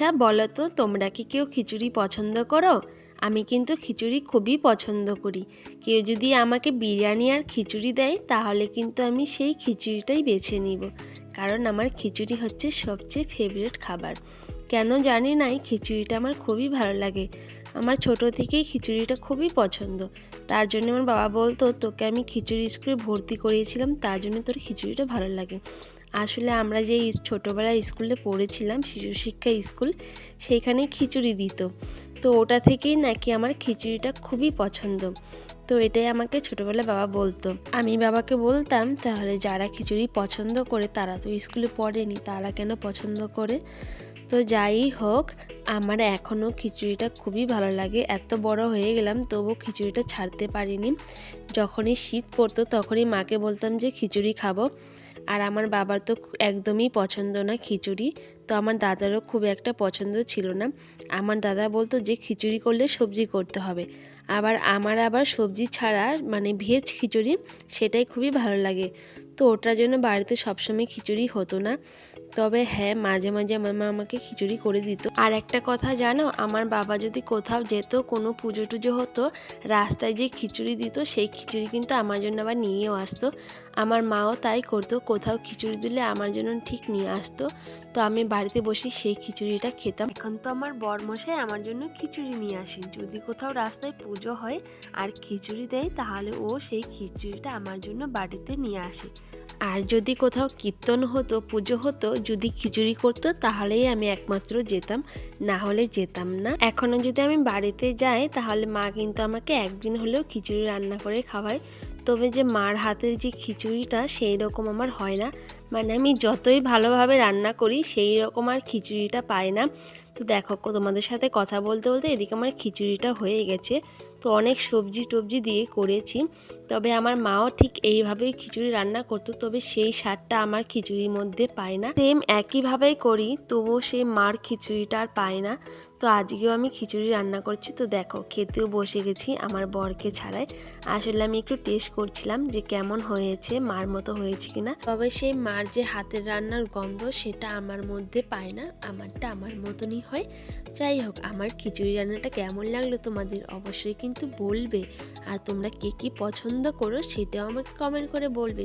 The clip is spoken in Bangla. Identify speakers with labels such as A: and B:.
A: আচ্ছা বলো তো, তোমরা কি কেউ খিচুড়ি পছন্দ করো? আমি কিন্তু খিচুড়ি খুবই পছন্দ করি। কেউ যদি আমাকে বিরিয়ানি আর খিচুড়ি দেয় তাহলে কিন্তু আমি সেই খিচুড়িটাই বেছে নিব, কারণ আমার খিচুড়ি হচ্ছে সবচেয়ে ফেভারিট খাবার। কেন জানি না, এই খিচুড়িটা আমার খুবই ভালো লাগে। আমার ছোট থেকেই খিচুড়িটা খুবই পছন্দ। তার জন্য আমার বাবা বলতো, তোকে আমি খিচুড়ি স্কুলে ভর্তি করিয়েছিলাম, তার জন্য তোর খিচুড়িটা ভালো লাগে। আসলে আমরা যে ছোটোবেলায় স্কুলে পড়েছিলাম, শিশু শিক্ষা স্কুল, সেইখানে খিচুড়ি দিত। তো ওটা থেকেই নাকি আমার খিচুড়িটা খুবই পছন্দ। তো এটাই আমাকে ছোটোবেলায় বাবা বলতো। আমি বাবাকে বলতাম, তাহলে যারা খিচুড়ি পছন্দ করে তারা তো স্কুলে পড়েনি, তারা কেন পছন্দ করে? তো যাই হোক, আমার এখনও খিচুড়িটা খুবই ভালো লাগে। এত বড় হয়ে গেলাম তবু খিচুড়িটা ছাড়তে পারিনি। যখনই শীত পড়তো তখনই মাকে বলতাম যে খিচুড়ি খাবো। আর আমার বাবার তো একদমই পছন্দ না খিচুড়ি, তো আমার দাদারও খুব একটা পছন্দ ছিল না। আমার দাদা বলতো যে খিচুড়ি করলে সবজি করতে হবে, আমার সবজি ছাড়া মানে ভেজ খিচুড়ি, সেটাই খুবই ভালো লাগে। তো ওটার জন্য বাড়িতে সবসময় খিচুড়ি হতো না, তবে হ্যাঁ, মাঝে মাঝে আমার মা আমাকে খিচুড়ি করে দিত। আর একটা কথা জানো, আমার বাবা যদি কোথাও যেত, কোনো পুজো টুজো হতো, রাস্তায় যে খিচুড়ি দিত সেই খিচুড়ি কিন্তু আমার জন্য আবার নিয়েও আসতো। আমার মাও তাই করতো, কোথাও খিচুড়ি দিলে আমার জন্য ঠিক নিয়ে আসতো। তো আমি বাড়িতে বসে সেই খিচুড়িটা খেতাম। এখন তো আমার বরমশাই আমার জন্য খিচুড়ি নিয়ে আসেন। যদি কোথাও রাস্তায় পুজো হয় আর খিচুড়ি দেয়, তাহলে ও সেই খিচুড়িটা আমার জন্য বাড়িতে নিয়ে আসে। আর যদি কোথাও কীর্তন হতো, পুজো হতো, যদি খিচুড়ি করতো, তাহলেই আমি একমাত্র যেতাম, না হলে যেতাম না। এখনও যদি আমি বাড়িতে যাই তাহলে মা কিন্তু আমাকে একদিন হলেও খিচুড়ি রান্না করে খাওয়ায়। তবে যে মার হাতের যে খিচুড়িটা সেই রকম আমার হয় না, মানে আমি যতই ভালোভাবে রান্না করি সেই রকম আর খিচুড়িটা পাই না। তো দেখো, তোমাদের সাথে কথা বলতে বলতে এদিকে আমার খিচুড়িটা হয়ে গেছে। তো অনেক সবজি টবজি দিয়ে করেছি, তবে আমার মাও ঠিক এইভাবেই খিচুড়ি রান্না করতো, তবে সেই স্বাদটা আমার খিচুড়ির মধ্যে পাই না। সেম একইভাবেই করি, তবুও সেই মার খিচুড়িটা আর পাই না। তো আজকেও আমি খিচুড়ি রান্না করছি। তো দেখো, খেতেও বসে গেছি আমার বরকে ছাড়াই। আসলে আমি একটু টেস্ট করছিলাম যে কেমন হয়েছে, মার মতো হয়েছে কিনা। তবে সেই মার যে হাতের রান্নার গন্ধ, সেটা আমার মধ্যে পায় না, আমারটা আমার মতনই হয়। যাই হোক, আমার খিচুড়ি রান্নাটা কেমন লাগলো তোমাদের অবশ্যই কিন্তু বলবে। আর তোমরা কে কী পছন্দ করো সেটাও আমাকে কমেন্ট করে বলবে।